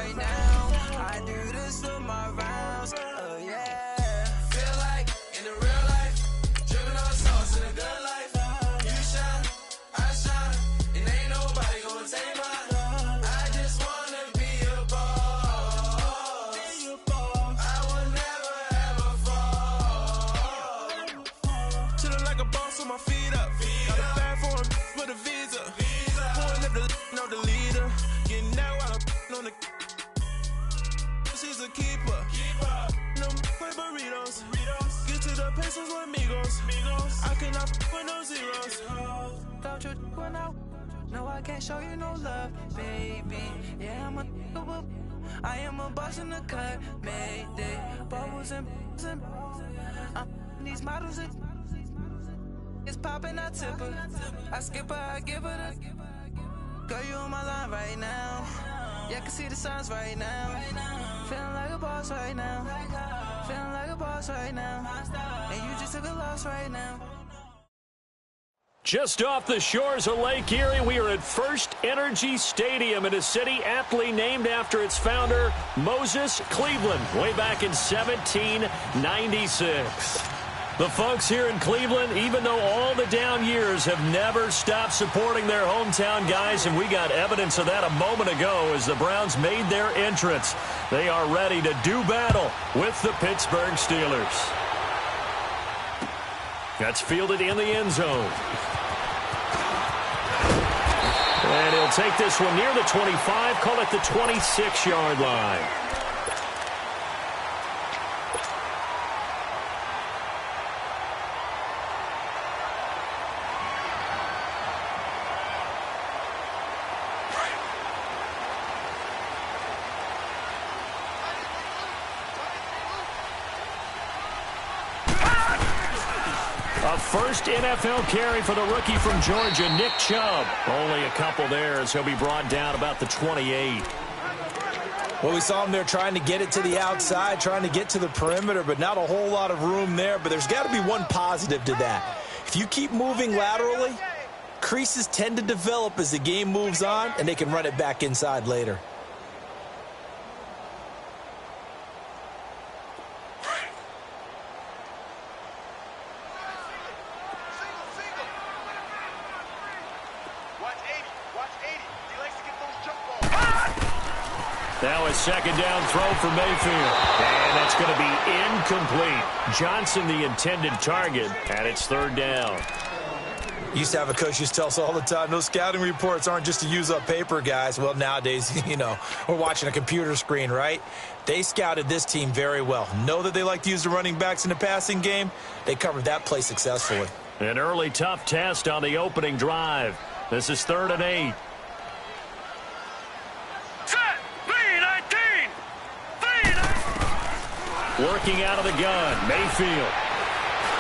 right now. I do this for my rounds, yeah. Feel like in the real life, dripping on sauce in a good life. You shine, I shine, and ain't nobody gonna take mine. I just wanna be a boss. I will never ever fall. Chillin' like a boss with my feet up. Got a bag for him with a visa. Pulling up the leader. Getting that while I'm on the. She's a keeper. No play burritos. Get to the pesos with amigos. I cannot with no zeros. Don't you when no, I can't show you no love, baby. Yeah, I am a boss in the cut. Mayday, bubbles and these models are. It's popping, I tip her. I skip her, I give her the. Girl, you on my line right now. Yeah, I can see the signs right now. Feeling like a boss right now. Feeling like a boss right now. And you just took a loss right now. Just off the shores of Lake Erie, we are at First Energy Stadium in a city aptly named after its founder, Moses Cleveland, way back in 1796. The folks here in Cleveland, even though all the down years, have never stopped supporting their hometown guys, and we got evidence of that a moment ago as the Browns made their entrance. They are ready to do battle with the Pittsburgh Steelers. That's fielded in the end zone. And he'll take this one near the 25, call it the 26-yard line. A first NFL carry for the rookie from Georgia, Nick Chubb. Only a couple there as he'll be brought down about the 28. Well, we saw him there trying to get it to the outside, trying to get to the perimeter, but not a whole lot of room there. But there's got to be one positive to that. If you keep moving laterally, creases tend to develop as the game moves on, and they can run it back inside later. Now a second down throw for Mayfield. And that's going to be incomplete. Johnson the intended target, and it's third down. Used to have a coach used to tell us all the time, those scouting reports aren't just to use up paper, guys. Well, nowadays, we're watching a computer screen, right? They scouted this team very well. Know that they like to use the running backs in the passing game. They covered that play successfully. An early tough test on the opening drive. This is 3rd and 8. Working out of the gun, Mayfield.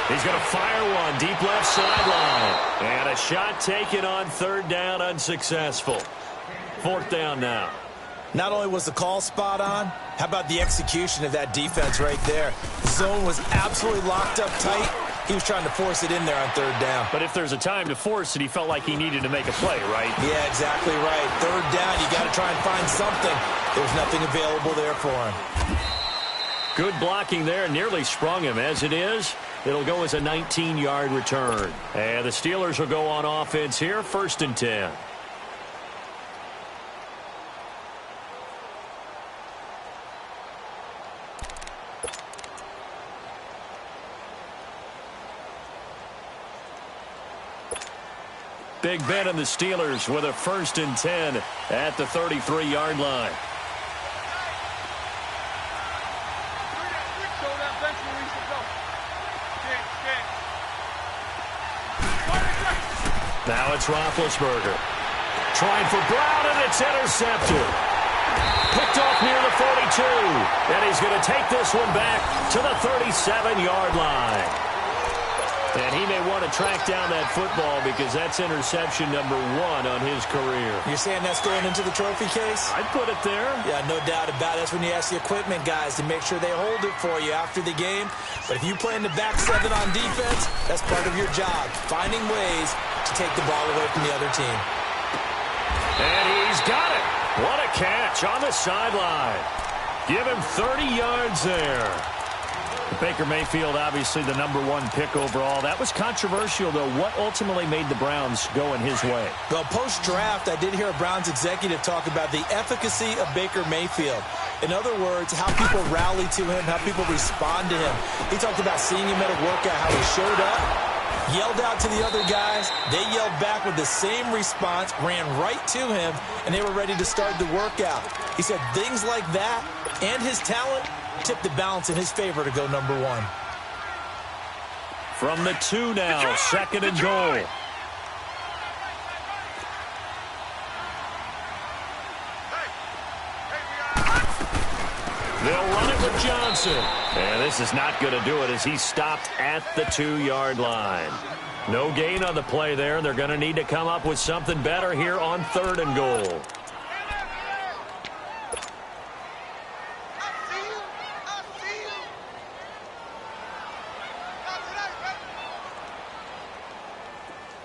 He's going to fire one deep left sideline. And a shot taken on 3rd down, unsuccessful. 4th down now. Not only was the call spot on, how about the execution of that defense right there? The zone was absolutely locked up tight. He was trying to force it in there on 3rd down. But if there's a time to force it, he felt like he needed to make a play, right? Yeah, exactly right. 3rd down, you got to try and find something. There was nothing available there for him. Good blocking there, nearly sprung him. As it is, it'll go as a 19-yard return. And the Steelers will go on offense here, 1st and 10. Big Ben and the Steelers with a 1st and 10 at the 33-yard line. Now it's Roethlisberger. Trying for Brown, and it's intercepted. Picked off near the 42. And he's going to take this one back to the 37-yard line. And he may want to track down that football because that's interception number 1 on his career. You're saying that's going into the trophy case? I'd put it there. Yeah, no doubt about it. That's when you ask the equipment guys to make sure they hold it for you after the game. But if you play in the back 7 on defense, that's part of your job, finding ways to take the ball away from the other team. And he's got it. What a catch on the sideline. Give him 30 yards there. Baker Mayfield, obviously the #1 pick overall. That was controversial, though. What ultimately made the Browns go in his way? Well, post-draft, I did hear a Browns executive talk about the efficacy of Baker Mayfield. In other words, how people rally to him, how people respond to him. He talked about seeing him at a workout, how he showed up, yelled out to the other guys. They yelled back with the same response, ran right to him, and they were ready to start the workout. He said things like that and his talent tipped the balance in his favor to go #1. From the 2 now, second and goal. They'll run it with Johnson. And this is not going to do it as he stopped at the 2-yard line. No gain on the play there. They're going to need to come up with something better here on 3rd and goal.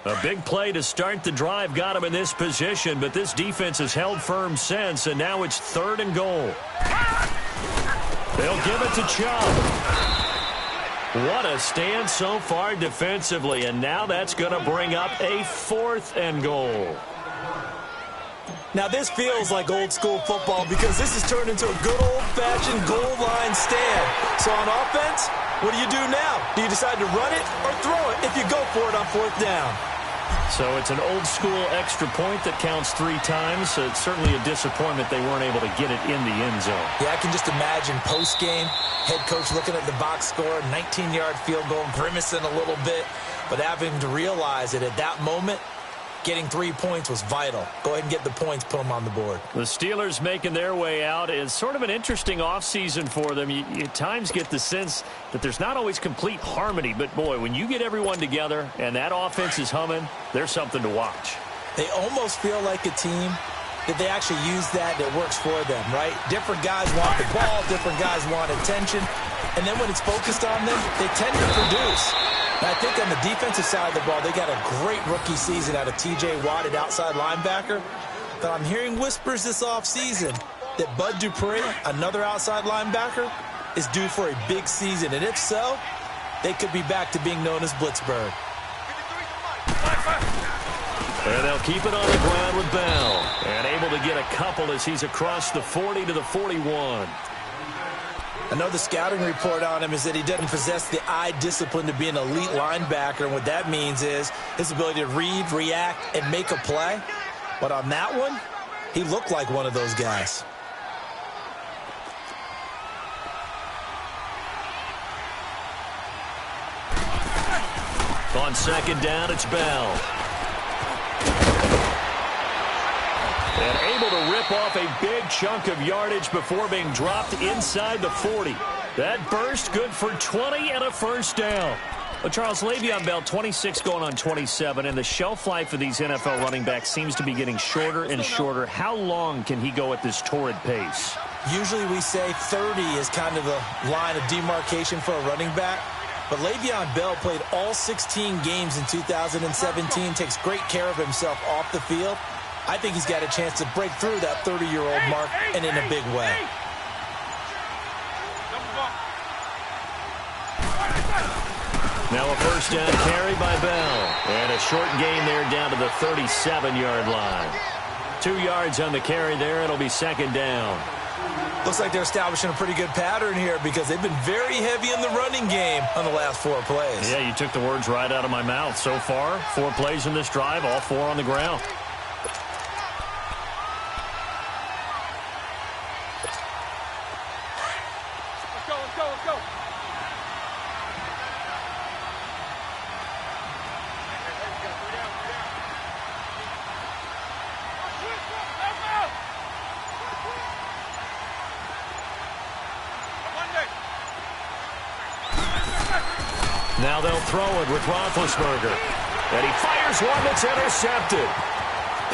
A big play to start the drive got him in this position, but this defense has held firm since, and now it's 3rd and goal. They'll give it to Chubb. What a stand so far defensively, and now that's going to bring up a 4th and goal. Now this feels like old school football because this has turned into a good old-fashioned goal line stand. So on offense, what do you do now? Do you decide to run it or throw it if you go for it on 4th down? So it's an old-school extra point that counts 3 times. So it's certainly a disappointment they weren't able to get it in the end zone. Yeah, I can just imagine post-game, head coach looking at the box score, 19-yard field goal, grimacing a little bit, but having to realize that at that moment, getting 3 points was vital. Go ahead and get the points, put them on the board. The Steelers making their way out is sort of an interesting offseason for them. You at times get the sense that there's not always complete harmony, but boy, when you get everyone together and that offense is humming, there's something to watch. They almost feel like a team that they actually use that works for them, right? Different guys want the ball, different guys want attention, and then when it's focused on them, they tend to produce. And I think on the defensive side of the ball, they got a great rookie season out of T.J. Watt at outside linebacker. But I'm hearing whispers this offseason that Bud Dupree, another outside linebacker, is due for a big season. And if so, they could be back to being known as Blitzburg. And they'll keep it on the ground with Bell. And able to get a couple as he's across the 40 to the 41. I know the scouting report on him is that he doesn't possess the eye discipline to be an elite linebacker. And what that means is his ability to read, react, and make a play. But on that one, he looked like one of those guys. On 2nd down, it's Bell. And able to rip off a big chunk of yardage before being dropped inside the 40. That burst good for 20 and a 1st down. But Charles, Le'Veon Bell, 26 going on 27, and the shelf life of these NFL running backs seems to be getting shorter and shorter. How long can he go at this torrid pace? Usually we say 30 is kind of the line of demarcation for a running back. But Le'Veon Bell played all 16 games in 2017, takes great care of himself off the field. I think he's got a chance to break through that 30-year-old mark, and in a big way. Now a 1st down carry by Bell. And a short gain there down to the 37-yard line. 2 yards on the carry there. It'll be 2nd down. Looks like they're establishing a pretty good pattern here because they've been very heavy in the running game on the last 4 plays. Yeah, you took the words right out of my mouth. So far, 4 plays in this drive, all 4 on the ground. Now they'll throw it with Roethlisberger. And he fires one that's intercepted.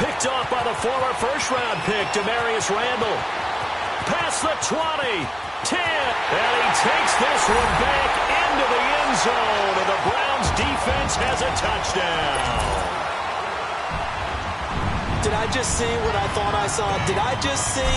Picked off by the former first-round pick, Demarius Randall. Past the 20, 10, and he takes this one back into the end zone, and the Browns defense has a touchdown. Did I just see what I thought I saw? Did I just see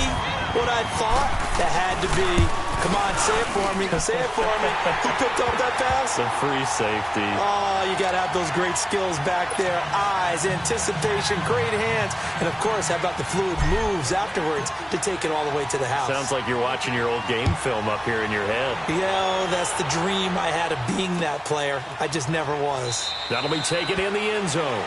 what I thought? That had to be. Come on, say it for me. Say it for me. Who picked up that pass? The free safety. Oh, you got to have those great skills back there. Eyes, anticipation, great hands. And, of course, how about the fluid moves afterwards to take it all the way to the house? Sounds like you're watching your old game film up here in your head. Yeah, that's the dream I had of being that player. I just never was. That'll be taken in the end zone.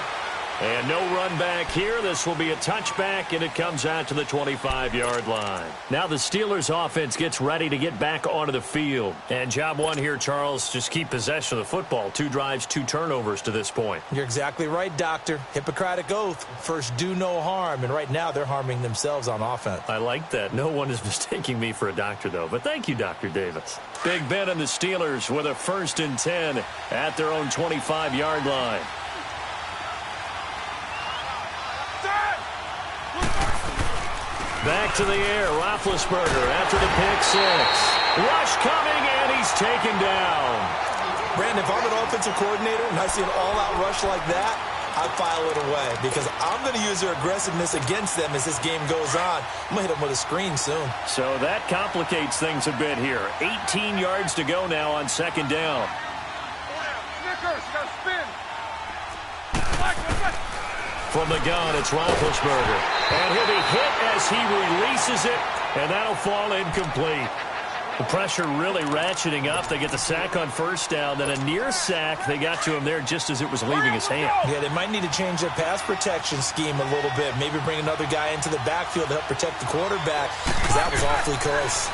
And no run back here. This will be a touchback, and it comes out to the 25-yard line. Now the Steelers offense gets ready to get back onto the field. And job one here, Charles, just keep possession of the football. 2 drives, 2 turnovers to this point. You're exactly right, Doctor. Hippocratic oath. First, do no harm. And right now, they're harming themselves on offense. I like that. No one is mistaking me for a doctor, though. But thank you, Dr. Davis. Big Ben and the Steelers with a 1st and 10 at their own 25-yard line. Back to the air, Roethlisberger after the pick 6. Rush coming, and he's taken down. Brandon, if I'm an offensive coordinator and I see an all-out rush like that, I file it away because I'm going to use their aggressiveness against them as this game goes on. I'm going to hit them with a screen soon. So that complicates things a bit here. 18 yards to go now on 2nd down. From the gun, it's Roethlisberger. And he'll be hit as he releases it, and that'll fall incomplete. The pressure really ratcheting up. They get the sack on 1st down, then a near sack. They got to him there just as it was leaving his hand. Yeah, they might need to change their pass protection scheme a little bit. Maybe bring another guy into the backfield to help protect the quarterback, because that was awfully close.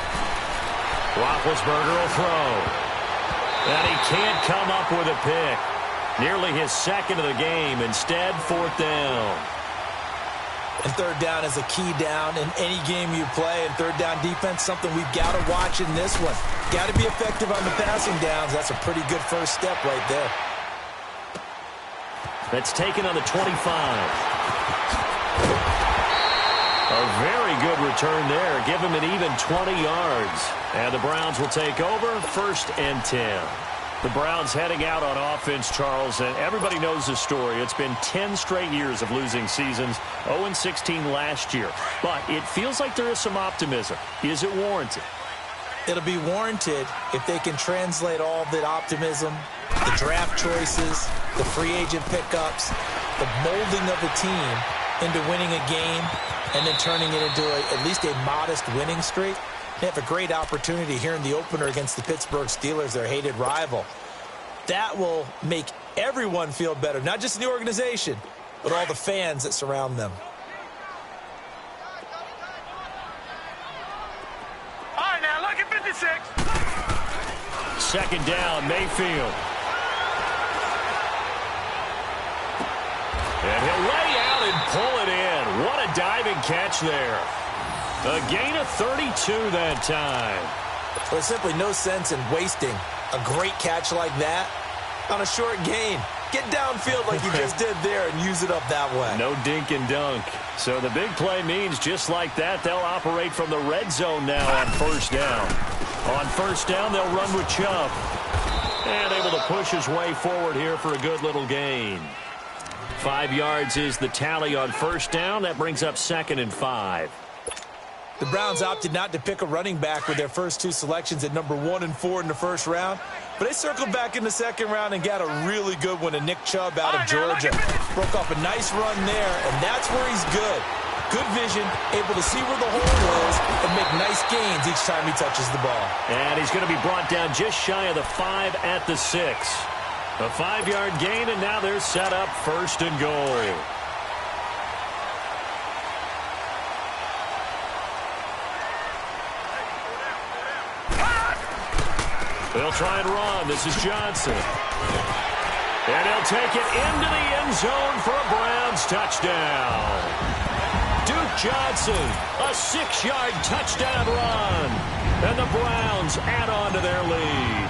Roethlisberger will throw. And he can't come up with a pick. Nearly his 2nd of the game. Instead, 4th down. And 3rd down is a key down in any game you play. And 3rd down defense, something we've got to watch in this one. Got to be effective on the passing downs. That's a pretty good first step right there. That's taken on the 25. A very good return there. Give him an even 20 yards. And the Browns will take over, 1st and 10. The Browns heading out on offense, Charles, and everybody knows the story. It's been 10 straight years of losing seasons, 0-16 last year. But it feels like there is some optimism. Is it warranted? It'll be warranted if they can translate all that optimism, the draft choices, the free agent pickups, the molding of the team into winning a game and then turning it into at least a modest winning streak. They have a great opportunity here in the opener against the Pittsburgh Steelers, their hated rival. That will make everyone feel better, not just the organization, but all the fans that surround them. All right, now look at 56. 2nd down, Mayfield. And he'll lay out and pull it in. What a diving catch there. A gain of 32 that time. There's simply no sense in wasting a great catch like that on a short gain. Get downfield like you just did there and use it up that way. No dink and dunk. So the big play means just like that, they'll operate from the red zone now on 1st down. On 1st down, they'll run with Chubb. And able to push his way forward here for a good little gain. 5 yards is the tally on 1st down. That brings up 2nd and 5. The Browns opted not to pick a running back with their first 2 selections at number 1 and 4 in the 1st round. But they circled back in the 2nd round and got a really good one to Nick Chubb out of Georgia. Broke off a nice run there, and that's where he's good. Good vision, able to see where the hole is and make nice gains each time he touches the ball. And he's going to be brought down just shy of the 5 at the 6. A 5-yard gain, and now they're set up 1st and goal. They'll try and run. This is Johnson. And he'll take it into the end zone for a Browns touchdown. Duke Johnson, a 6-yard touchdown run. And the Browns add on to their lead.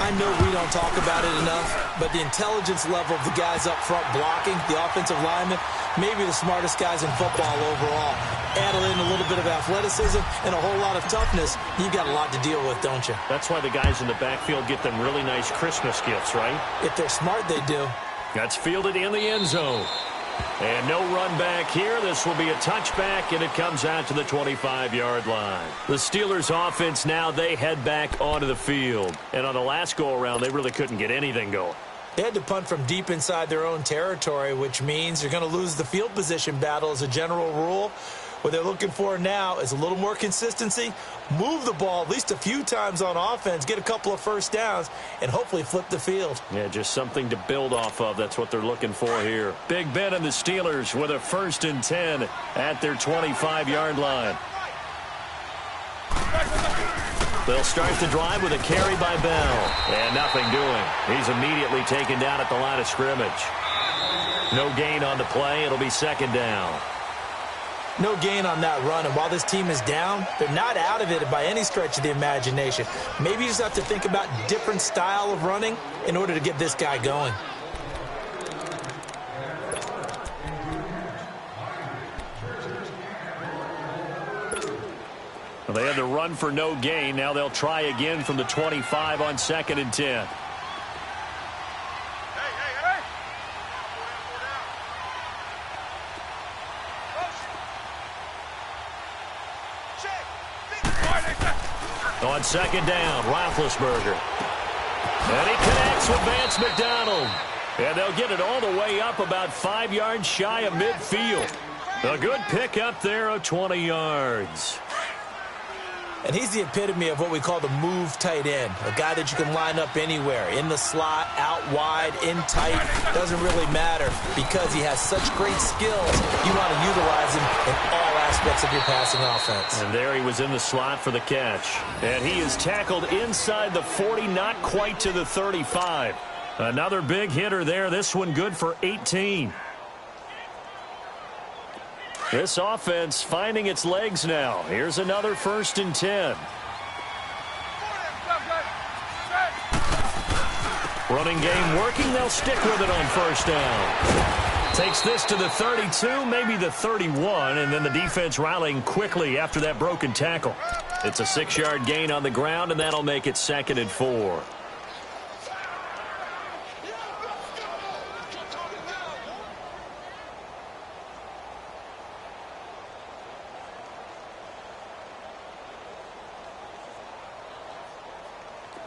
I know we don't talk about it enough, but the intelligence level of the guys up front blocking, the offensive linemen, maybe the smartest guys in football overall. Add in a little bit of athleticism and a whole lot of toughness, you've got a lot to deal with, don't you? That's why the guys in the backfield get them really nice Christmas gifts, right? If they're smart, they do. That's fielded in the end zone. And no run back here. This will be a touchback, and it comes out to the 25-yard line. The Steelers' offense now, they head back onto the field. And on the last go-around, they really couldn't get anything going. They had to punt from deep inside their own territory, which means you're going to lose the field position battle as a general rule. What they're looking for now is a little more consistency, move the ball at least a few times on offense, get a couple of first downs, and hopefully flip the field. Yeah, just something to build off of. That's what they're looking for here. Big Ben and the Steelers with a 1st and 10 at their 25-yard line. They'll start the drive with a carry by Bell. And nothing doing. He's immediately taken down at the line of scrimmage. No gain on the play. It'll be 2nd down. No gain on that run, and while this team is down, they're not out of it by any stretch of the imagination. Maybe you just have to think about different style of running in order to get this guy going. Well, they had the run for no gain. Now they'll try again from the 25 on 2nd and 10. On 2nd down, Roethlisberger. And he connects with Vance McDonald. And they'll get it all the way up about 5 yards shy of midfield. A good pickup there of 20 yards. And he's the epitome of what we call the move tight end, a guy that you can line up anywhere, in the slot, out wide, in tight. Doesn't really matter because he has such great skills. You want to utilize him in all aspects of your passing offense. And there he was in the slot for the catch. And he is tackled inside the 40, not quite to the 35. Another big hitter there. This one good for 18. This offense finding its legs now. Here's another 1st and 10. Running game working. They'll stick with it on 1st down. Takes this to the 32, maybe the 31, and then the defense rallying quickly after that broken tackle. It's a 6-yard gain on the ground, and that'll make it 2nd and 4.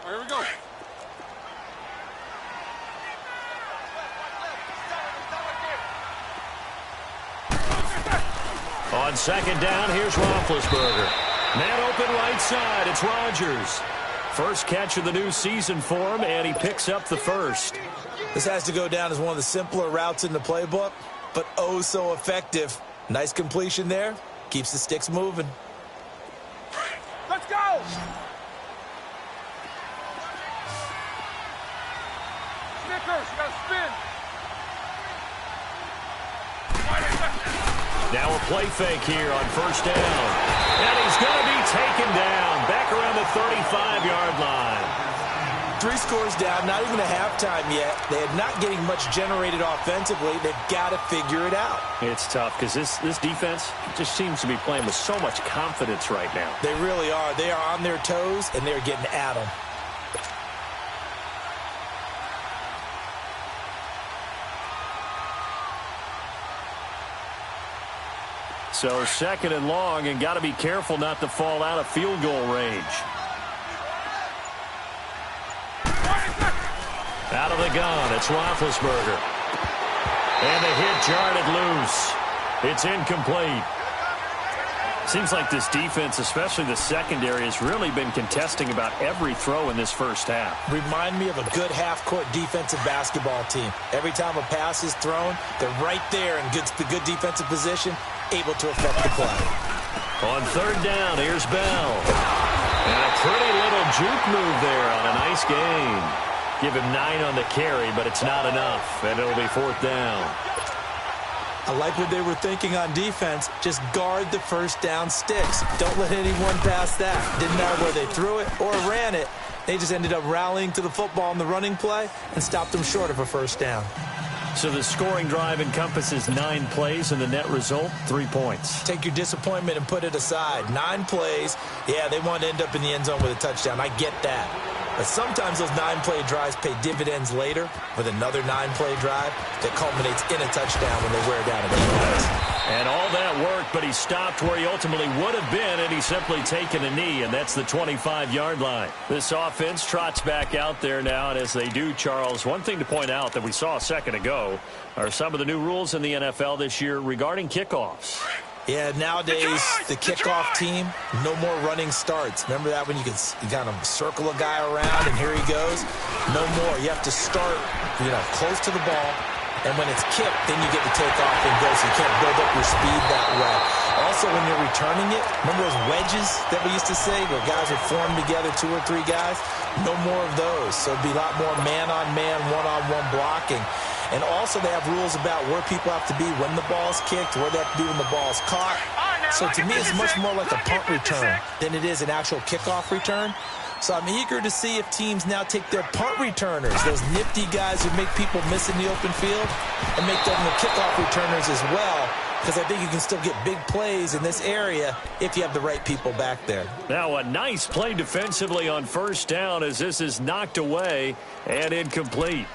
Here we go. On 2nd down, here's Roethlisberger. Man open right side, it's Rodgers. First catch of the new season for him, and he picks up the 1st. This has to go down as one of the simpler routes in the playbook, but oh so effective. Nice completion there. Keeps the sticks moving. Let's go! Snickers, you gotta spin. Now a play fake here on 1st down. And he's going to be taken down back around the 35-yard line. 3 scores down, not even a halftime yet. They are not getting much generated offensively. They've got to figure it out. It's tough because this defense just seems to be playing with so much confidence right now. They really are. They are on their toes, and they're getting at them. So 2nd and long, and got to be careful not to fall out of field goal range. Out of the gun, it's Roethlisberger. And the hit jarred loose. It's incomplete. Seems like this defense, especially the secondary, has really been contesting about every throw in this first half. Remind me of a good half-court defensive basketball team. Every time a pass is thrown, they're right there in good defensive position, able to affect the play. On 3rd down, here's Bell. And a pretty little juke move there on a nice gain. Give him 9 on the carry, but it's not enough, and it'll be 4th down. I like what they were thinking on defense. Just guard the 1st down sticks. Don't let anyone pass that. Didn't matter where they threw it or ran it. They just ended up rallying to the football in the running play and stopped them short of a 1st down. So the scoring drive encompasses 9 plays, and the net result, 3 points. Take your disappointment and put it aside. 9 plays. Yeah, they want to end up in the end zone with a touchdown. I get that. But sometimes those 9-play drives pay dividends later with another 9-play drive that culminates in a touchdown when they wear down a defense. And all that worked, but he stopped where he ultimately would have been, and he's simply taken a knee, and that's the 25-yard line. This offense trots back out there now, and as they do, Charles, one thing to point out that we saw a second ago are some of the new rules in the NFL this year regarding kickoffs. Yeah, nowadays, the kickoff team, no more running starts. Remember that when you kind of circle a guy around and here he goes? No more. You have to start, close to the ball. And when it's kicked, then you get to take off and go, so you can't build up your speed that way. Also, when you're returning it, remember those wedges that we used to say where guys would form together, 2 or 3 guys? No more of those. So it'd be a lot more man-on-man, one-on-one blocking. And also they have rules about where people have to be when the ball's kicked, where they have to be when the ball's caught. So to me, it's much more like a punt return than it is an actual kickoff return. So I'm eager to see if teams now take their punt returners, those nifty guys who make people miss in the open field, and make them the kickoff returners as well, because I think you can still get big plays in this area if you have the right people back there. Now a nice play defensively on first down as this is knocked away and incomplete.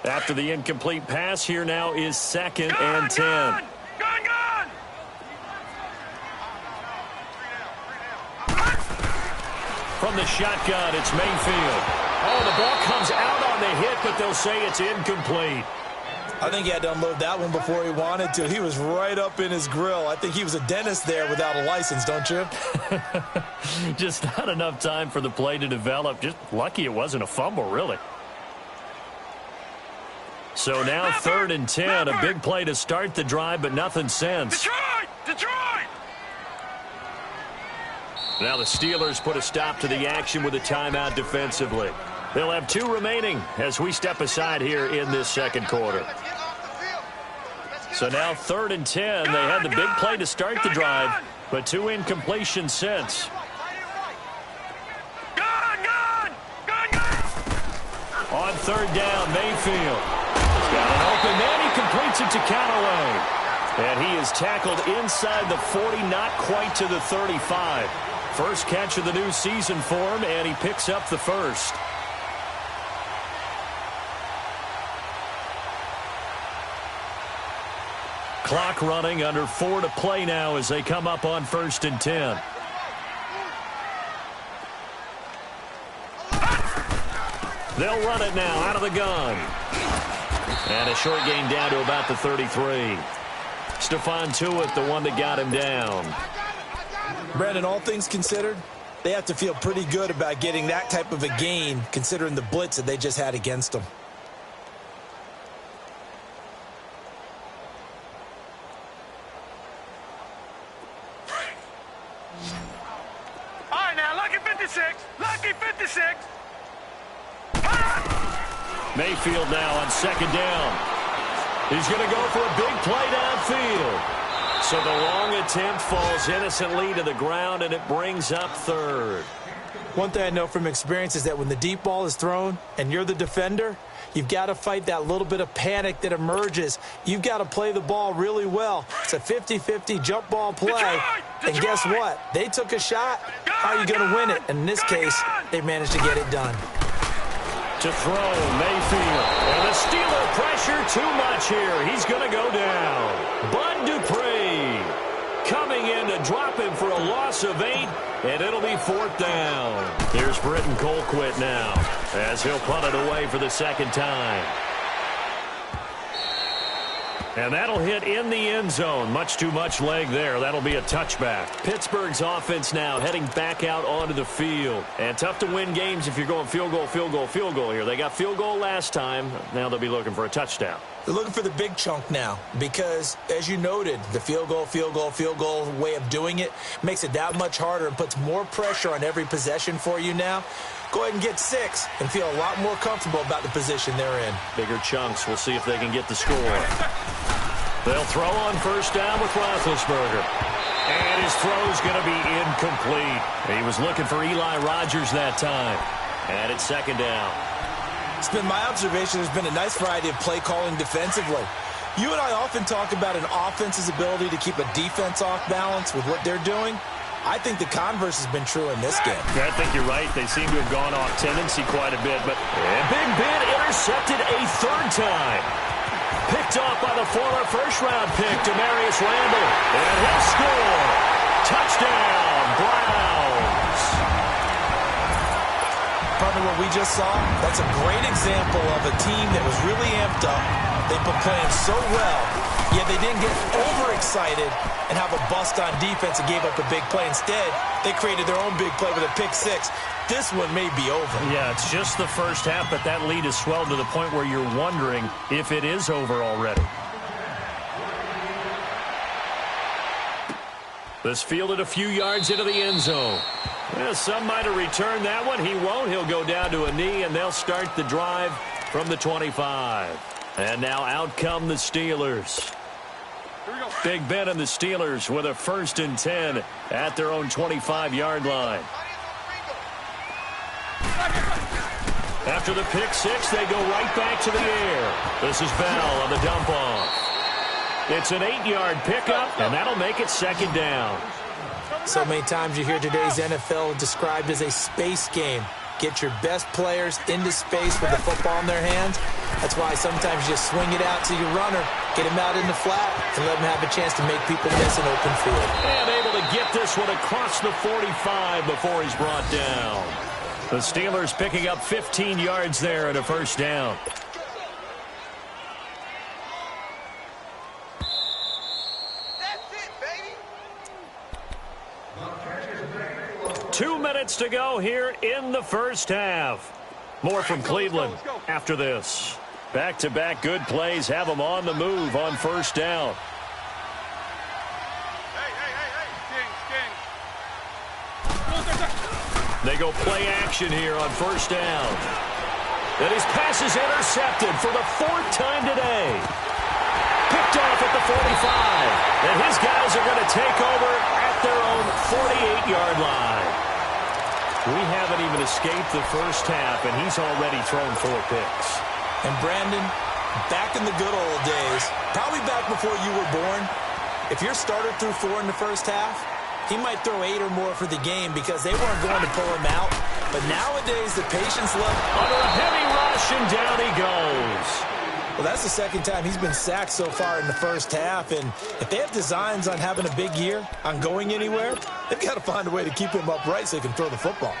After the incomplete pass, here now is 2nd and 10. Gun! From the shotgun, it's Mayfield. Oh, the ball comes out on the hit, but they'll say it's incomplete. I think he had to unload that one before he wanted to. He was right up in his grill. I think he was a dentist there without a license, don't you? Just not enough time for the play to develop. Just lucky it wasn't a fumble, really. So now 3rd and 10, a big play to start the drive, but nothing since. Detroit! Now the Steelers put a stop to the action with a timeout defensively. They'll have 2 remaining as we step aside here in this second quarter. So now 3rd and 10, they had the big play to start the drive, but 2 incompletions since. On 3rd down, Mayfield. Got an open man, he completes it to Callaway. And he is tackled inside the 40, not quite to the 35. First catch of the new season for him, and he picks up the first. Clock running, under 4 to play now as they come up on 1st and 10. They'll run it now out of the gun. And a short gain down to about the 33. Stephon Tuitt, the one that got him down. Brandon, all things considered, they have to feel pretty good about getting that type of a gain, considering the blitz that they just had against them. All right, now, lucky 56. Lucky 56. Mayfield now on 2nd down. He's going to go for a big play downfield. So the long attempt falls innocently to the ground, and it brings up 3rd. One thing I know from experience is that when the deep ball is thrown and you're the defender, you've got to fight that little bit of panic that emerges. You've got to play the ball really well. It's a 50-50 jump ball play. And guess what? They took a shot. How are you going to win it? And in this case, they managed to get it done. To throw, Mayfield. And the Steeler pressure too much here. He's going to go down. Bud Dupree coming in to drop him for a loss of 8, and it'll be 4th down. Here's Britton Colquitt now as he'll punt it away for the 2nd time. And that'll hit in the end zone. Much too much leg there. That'll be a touchback. Pittsburgh's offense now heading back out onto the field. And tough to win games if you're going field goal, field goal, field goal here. They got field goal last time. Now they'll be looking for a touchdown. They're looking for the big chunk now because, as you noted, the field goal way of doing it makes it that much harder and puts more pressure on every possession for you now. Go ahead and get 6 and feel a lot more comfortable about the position they're in. Bigger chunks. We'll see if they can get the score. They'll throw on 1st down with Roethlisberger. And his throw's going to be incomplete. He was looking for Eli Rogers that time. And it's 2nd down. It's been my observation there's been a nice variety of play calling defensively. You and I often talk about an offense's ability to keep a defense off balance with what they're doing. I think the converse has been true in this game. Yeah, I think you're right. They seem to have gone off tendency quite a bit. But Big Ben intercepted a third time. Picked off by the former first-round pick, Demarius Randall. And he'll score. Touchdown, Browns. Partner, what we just saw, that's a great example of a team that was really amped up. They've been playing so well, yet they didn't get overexcited and have a bust on defense and gave up a big play. Instead, they created their own big play with a pick six. This one may be over. Yeah, it's just the first half, but that lead has swelled to the point where you're wondering if it is over already. This fielded a few yards into the end zone. Well, some might have returned that one. He won't. He'll go down to a knee, and they'll start the drive from the 25. And now out come the Steelers. Big Ben and the Steelers with a 1st and 10 at their own 25-yard line. After the pick six, they go right back to the air. This is Bell on the dump-off. It's an 8-yard pickup, and that'll make it 2nd down. So many times you hear today's NFL described as a space game. Get your best players into space with the football in their hands. That's why sometimes you just swing it out to your runner, get him out in the flat, and let him have a chance to make people miss an open field. And able to get this one across the 45 before he's brought down. The Steelers picking up 15 yards there at a 1st down. That's it, baby. 2 minutes to go here in the 1st half. More from Cleveland after this. Back-to-back good plays have them on the move on 1st down. They go play action here on 1st down. And his pass is intercepted for the 4th time today. Picked off at the 45. And his guys are going to take over at their own 48-yard line. We haven't even escaped the 1st half, and he's already thrown 4 picks. And Brandon, back in the good old days, probably back before you were born, if your starter threw 4 in the 1st half, he might throw 8 or more for the game because they weren't going to pull him out. But nowadays, the patience level... Under a heavy rush, and down he goes. Well, that's the 2nd time he's been sacked so far in the 1st half. And if they have designs on having a big year, on going anywhere, they've got to find a way to keep him upright so he can throw the football.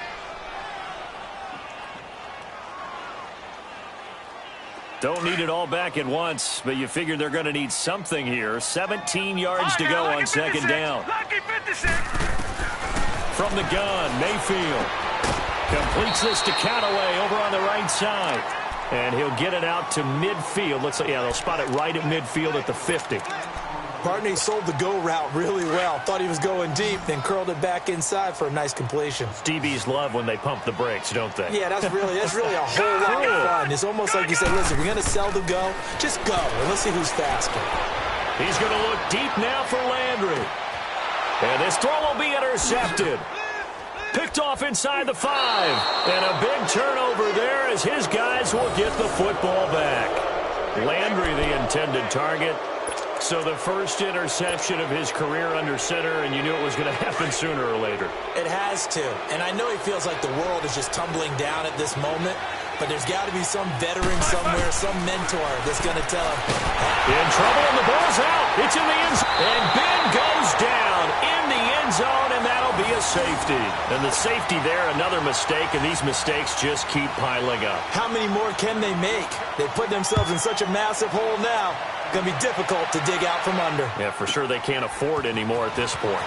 Don't need it all back at once, but you figure they're going to need something here. 17 yards to go on 2nd down. Lucky 56. From the gun, Mayfield completes this to Callaway over on the right side. And he'll get it out to midfield. They'll spot it right at midfield at the 50. Partner, he sold the go route really well. Thought he was going deep, then curled it back inside for a nice completion. DBs love when they pump the brakes, don't they? Yeah, that's really a whole lot of fun. It's almost like you say, listen, we're going to sell the go. Just go, and let's see who's faster. He's going to look deep now for Landry. And this throw will be intercepted. Picked off inside the 5. And a big turnover there as his guys will get the football back. Landry, the intended target. So the first interception of his career under center, and you knew it was going to happen sooner or later. It has to. And I know he feels like the world is just tumbling down at this moment, but there's got to be some veteran somewhere, some mentor that's going to tell him. In trouble, and the ball's out. It's in the end zone. And Ben goes down in the end zone, and that'll be a safety. And the safety there, another mistake, and these mistakes just keep piling up. How many more can they make? They put themselves in such a massive hole now. Going to be difficult to dig out from under. Yeah, for sure they can't afford anymore at this point.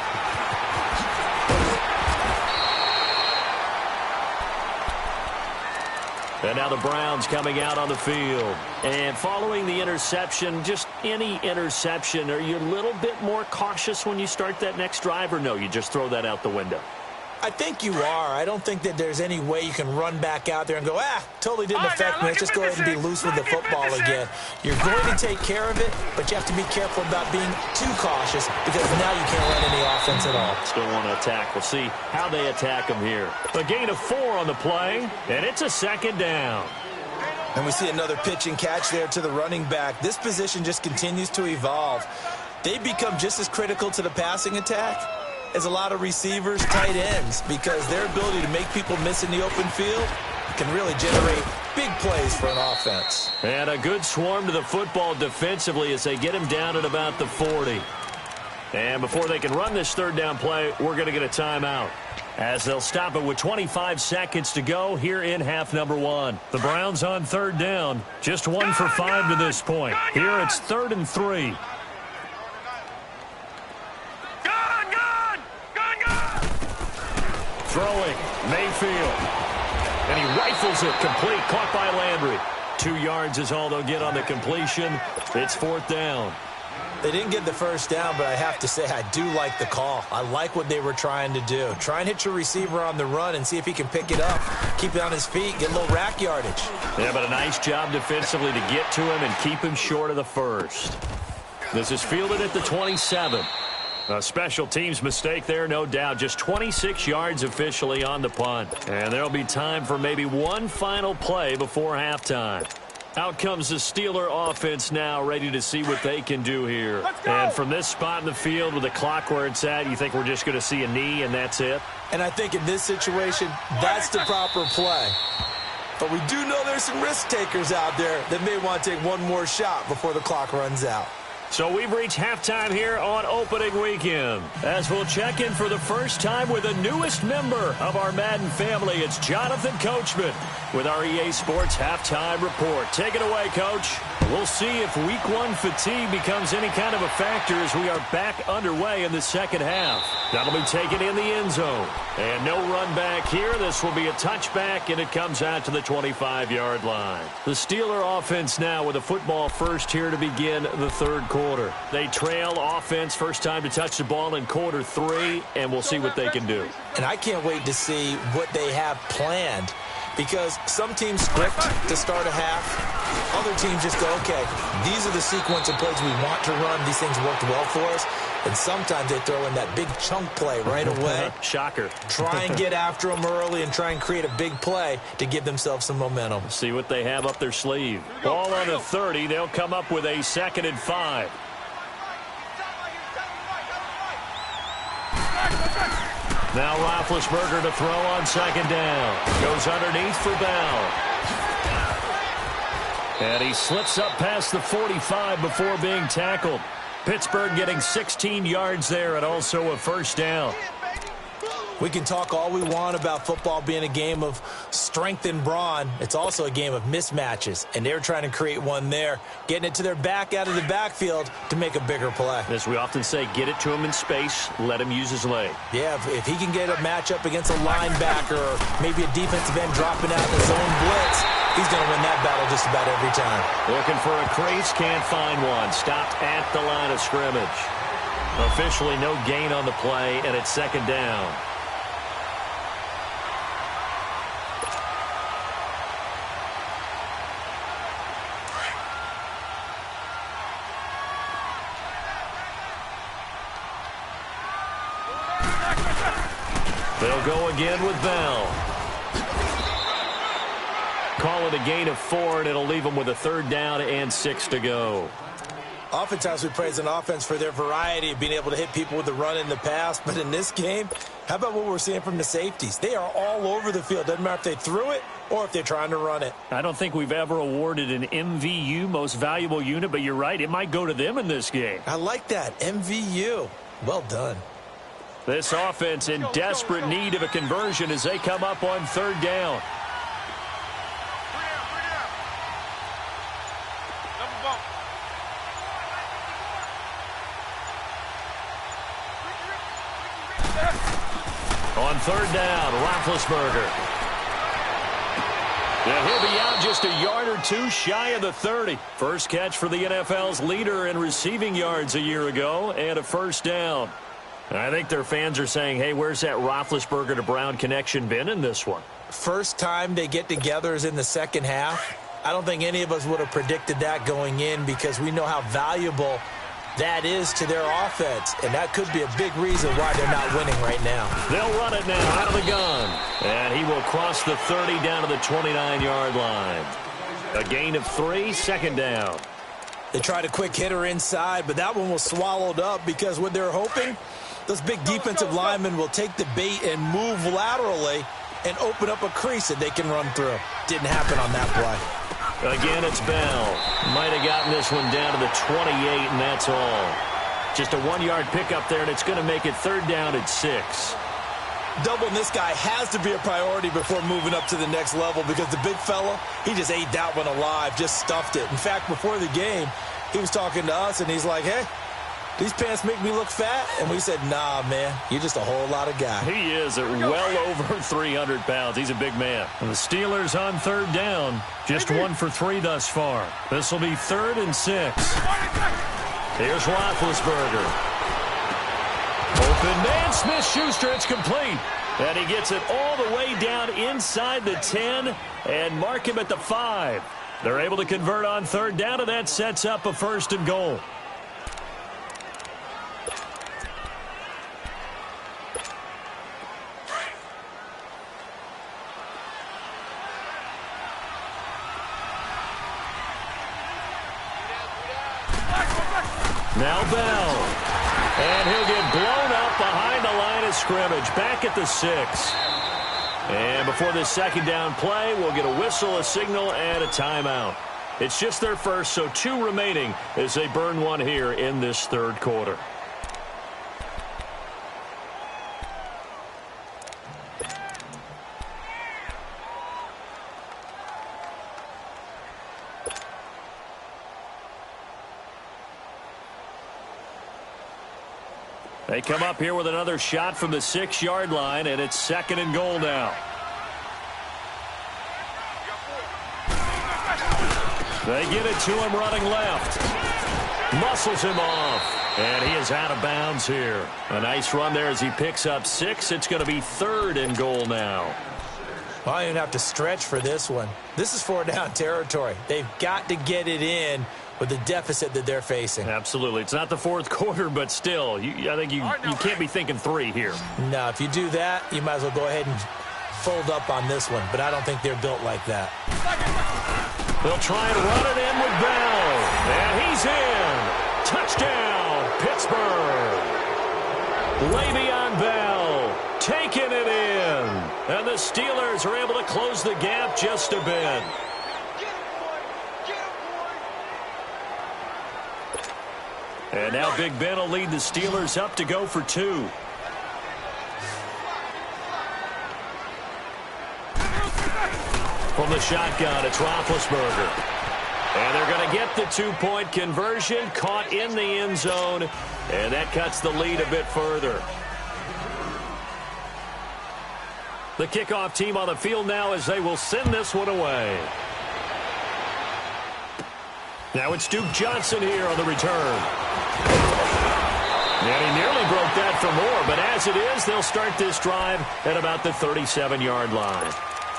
And now the Browns coming out on the field. And following the interception, just any interception, are you a little bit more cautious when you start that next drive, or no, you just throw that out the window? I think you are. I don't think that there's any way you can run back out there and go, totally didn't affect me. Let's just go ahead and be loose with the football again. You're going to take care of it, but you have to be careful about being too cautious because now you can't run any offense at all. Still want to attack. We'll see how they attack them here. A gain of 4 on the play, and it's a 2nd down. And we see another pitch and catch there to the running back. This position just continues to evolve. They become just as critical to the passing attack as a lot of receivers, tight ends, because their ability to make people miss in the open field can really generate big plays for an offense. And a good swarm to the football defensively as they get him down at about the 40. And before they can run this third down play, we're going to get a timeout, as they'll stop it with 25 seconds to go here in half number 1. The Browns on third down, just 1 for 5 to this point. Here it's 3rd and 3. Throwing, Mayfield. And he rifles it complete, caught by Landry. 2 yards is all they'll get on the completion. It's 4th down. They didn't get the first down, but I have to say I do like the call. I like what they were trying to do. Try and hit your receiver on the run and see if he can pick it up, keep it on his feet, get a little rack yardage. Yeah, but a nice job defensively to get to him and keep him short of the first. This is fielded at the 27. A special teams mistake there, no doubt. Just 26 yards officially on the punt. And there'll be time for maybe one final play before halftime. Out comes the Steeler offense now, ready to see what they can do here. And from this spot in the field with the clock where it's at, you think we're just going to see a knee and that's it? And I think in this situation, that's the proper play. But we do know there's some risk takers out there that may want to take one more shot before the clock runs out. So we've reached halftime here on opening weekend, as we'll check in for the first time with the newest member of our Madden family. It's Jonathan Coachman with our EA Sports Halftime Report. Take it away, Coach. We'll see if Week 1 fatigue becomes any kind of a factor as we are back underway in the second half. That'll be taken in the end zone. And no run back here. This will be a touchback, and it comes out to the 25-yard line. The Steeler offense now with a football first here to begin the third quarter. They trail offense, first time to touch the ball in quarter 3, and we'll see what they can do. And I can't wait to see what they have planned, because some teams script to start a half. Other teams just go, okay, these are the sequence of plays we want to run. These things worked well for us. And sometimes they throw in that big chunk play right away. Shocker. Try and get after them early and try and create a big play to give themselves some momentum. See what they have up their sleeve. Ball on the 30. They'll come up with a 2nd and 5. Now Roethlisberger to throw on 2nd down. Goes underneath for Bell. And he slips up past the 45 before being tackled. Pittsburgh getting 16 yards there and also a first down. We can talk all we want about football being a game of strength and brawn. It's also a game of mismatches, and they're trying to create one there, getting it to their back out of the backfield to make a bigger play. As we often say, get it to him in space, let him use his leg. Yeah, if he can get a matchup against a linebacker or maybe a defensive end dropping out in the zone blitz, he's going to win that battle just about every time. Looking for a crease, can't find one. Stopped at the line of scrimmage. Officially no gain on the play, and it's 2nd down. They'll go again with Bell. Call it a gain of 4, and it'll leave them with a 3rd down and 6 to go. Oftentimes we praise an offense for their variety of being able to hit people with the run in the pass, but in this game, how about what we're seeing from the safeties? They are all over the field. Doesn't matter if they threw it or if they're trying to run it. I don't think we've ever awarded an MVU, most valuable unit, but you're right, it might go to them in this game. I like that, MVU. Well done. This offense in desperate need of a conversion as they come up on 3rd down. On 3rd down, Roethlisberger. Yeah, he'll be out just a yard or 2 shy of the 30. First catch for the NFL's leader in receiving yards a year ago, and a first down. I think their fans are saying, hey, where's that Roethlisberger to Brown connection been in this one? First time they get together is in the second half. I don't think any of us would have predicted that going in, because we know how valuable that is to their offense, and that could be a big reason why they're not winning right now. They'll run it now out of the gun, and he will cross the 30 down to the 29-yard line. A gain of 3, second down. They tried a quick hitter inside, but that one was swallowed up because what they're hoping, those big defensive linemen will take the bait and move laterally and open up a crease that they can run through. Didn't happen on that play. Again, it's Bell. Might have gotten this one down to the 28, and that's all. Just a 1-yard pickup there, and it's going to make it third down at 6. Doubling this guy has to be a priority before moving up to the next level because the big fella, he just ate that one alive, just stuffed it. In fact, before the game, he was talking to us, and he's like, hey, these pants make me look fat? And we said, nah, man, you're just a whole lot of guy. He is at well over 300 pounds. He's a big man. And the Steelers on third down, just 1 for 3 thus far. This will be 3rd and 6. Here's Roethlisberger. Open man, Smith-Schuster, it's complete. And he gets it all the way down inside the 10 and mark him at the 5. They're able to convert on third down, and that sets up a 1st and goal. Now Bell. And he'll get blown up behind the line of scrimmage. Back at the 6. And before this second down play, we'll get a whistle, a signal, and a timeout. It's just their first, so 2 remaining as they burn one here in this third quarter. They come up here with another shot from the 6-yard line, and it's 2nd and goal now. They get it to him running left. Muscles him off, and he is out of bounds here. A nice run there as he picks up 6. It's going to be 3rd and goal now. Well, you don't have to stretch for this one. This is 4-down territory. They've got to get it in with the deficit that they're facing. Absolutely. It's not the 4th quarter, but still, I think you can't be thinking 3 here. No, if you do that, you might as well go ahead and fold up on this one, but I don't think they're built like that. They'll try and run it in with Bell, and he's in. Touchdown, Pittsburgh. Le'Veon Bell taking it in, and the Steelers are able to close the gap just a bit. And now Big Ben will lead the Steelers up to go for 2. From the shotgun, it's Roethlisberger. And they're going to get the 2-point conversion, caught in the end zone, and that cuts the lead a bit further. The kickoff team on the field now as they will send this one away. Now it's Duke Johnson here on the return. And he nearly broke that for more, but as it is, they'll start this drive at about the 37-yard line.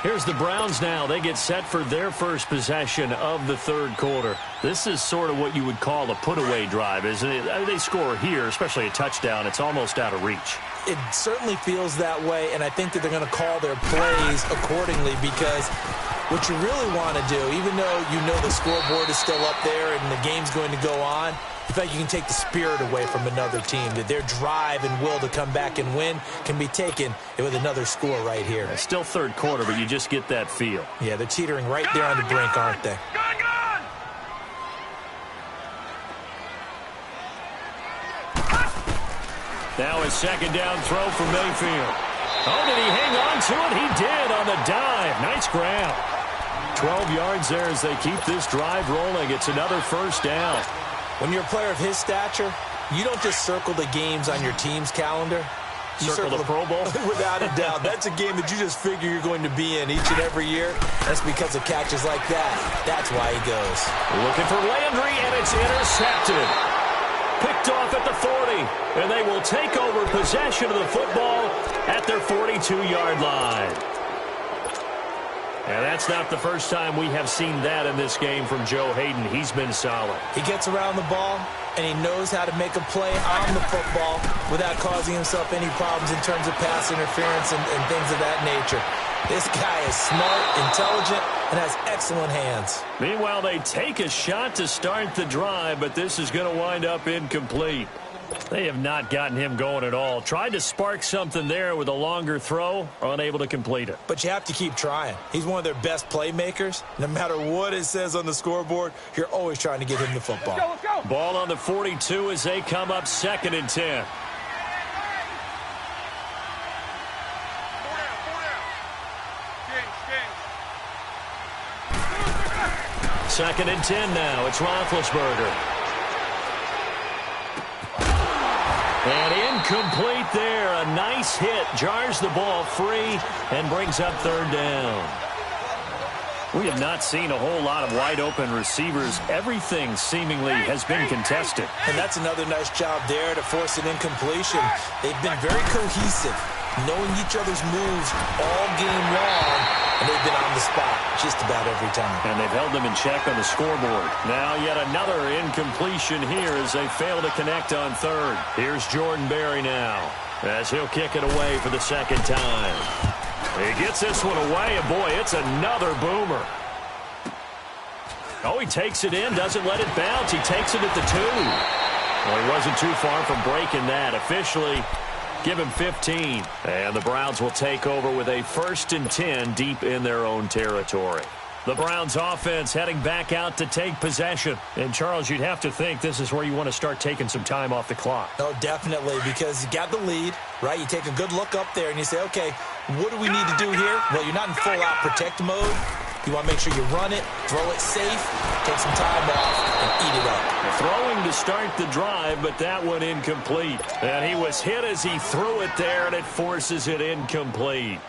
Here's the Browns now. They get set for their first possession of the third quarter. This is sort of what you would call a put-away drive, isn't it? They score here, especially a touchdown. It's almost out of reach. It certainly feels that way, and I think that they're going to call their plays accordingly because what you really want to do, even though you know the scoreboard is still up there and the game's going to go on, in fact, you can take the spirit away from another team, that their drive and will to come back and win can be taken with another score right here. It's still third quarter, but you just get that feel. Yeah, they're teetering right there on the brink, aren't they? Now a second down throw for Mayfield. Oh, did he hang on to it? He did on the dive. Nice grab. 12 yards there as they keep this drive rolling. It's another first down. When you're a player of his stature, you don't just circle the games on your team's calendar. You circle the Pro Bowl? Without a doubt. That's a game that you just figure you're going to be in each and every year. That's because of catches like that. That's why he goes. Looking for Landry, and it's intercepted. Picked off at the 40, and they will take over possession of the football at their 42-yard line. And that's not the first time we have seen that in this game from Joe Hayden. He's been solid. He gets around the ball, and he knows how to make a play on the football without causing himself any problems in terms of pass interference and things of that nature. This guy is smart, intelligent, and has excellent hands. Meanwhile, they take a shot to start the drive, but this is going to wind up incomplete. They have not gotten him going at all. Tried to spark something there with a longer throw, unable to complete it. But you have to keep trying. He's one of their best playmakers. No matter what it says on the scoreboard, you're always trying to get him the football. Let's go. Ball on the 42 as they come up 2nd and 10. Second and 10 now. It's Roethlisberger. And incomplete there. A nice hit. Jars the ball free and brings up 3rd down. We have not seen a whole lot of wide-open receivers. Everything seemingly has been contested. And that's another nice job there to force an incompletion. They've been very cohesive, knowing each other's moves all game long, and they've been on the spot just about every time. And they've held them in check on the scoreboard. Now yet another incompletion here as they fail to connect on 3rd. Here's Jordan Berry now as he'll kick it away for the 2nd time. He gets this one away, and boy, it's another boomer. Oh, he takes it in, doesn't let it bounce. He takes it at the 2. Well, he wasn't too far from breaking that. Officially, give him 15. And the Browns will take over with a 1st and 10 deep in their own territory. The Browns offense heading back out to take possession. And, Charles, you'd have to think this is where you want to start taking some time off the clock. Oh, definitely, because you got the lead, right? You take a good look up there and you say, okay, what do we need to do here? Well, you're not in full-out protect mode. You want to make sure you run it, throw it safe, take some time off, and eat it up. Throwing to start the drive, but that one incomplete. And he was hit as he threw it there, and it forces it incomplete.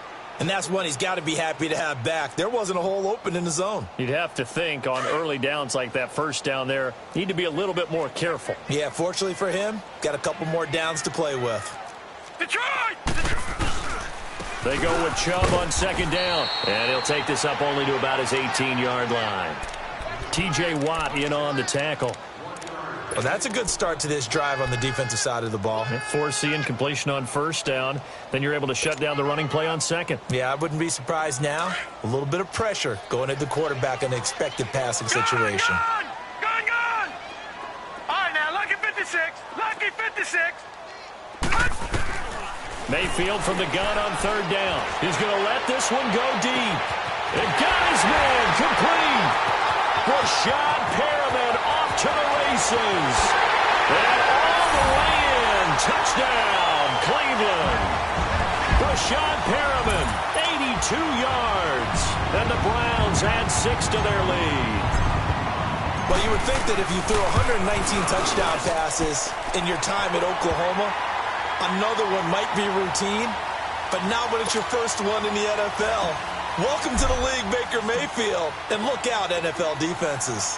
And that's one he's got to be happy to have back. There wasn't a hole open in the zone. You'd have to think on early downs like that 1st down there, need to be a little bit more careful. Yeah, fortunately for him, got a couple more downs to play with. Detroit! They go with Chubb on 2nd down. And he'll take this up only to about his 18-yard line. T.J. Watt in on the tackle. Well, that's a good start to this drive on the defensive side of the ball. Force the incompletion on 1st down. Then you're able to shut down the running play on 2nd. Yeah, I wouldn't be surprised now. A little bit of pressure going at the quarterback in an expected passing situation. Gone! All right, now, lucky 56. Lucky 56. Mayfield from the gun on 3rd down. He's going to let this one go deep. And got his man complete. Rashad Perriman off to the races. And all the way in. Touchdown, Cleveland. Rashad Perriman, 82 yards. And the Browns add 6 to their lead. Well, you would think that if you threw 119 touchdown passes in your time at Oklahoma, another one might be routine, but not when it's your first one in the NFL. Welcome to the league, Baker Mayfield, and look out, NFL defenses.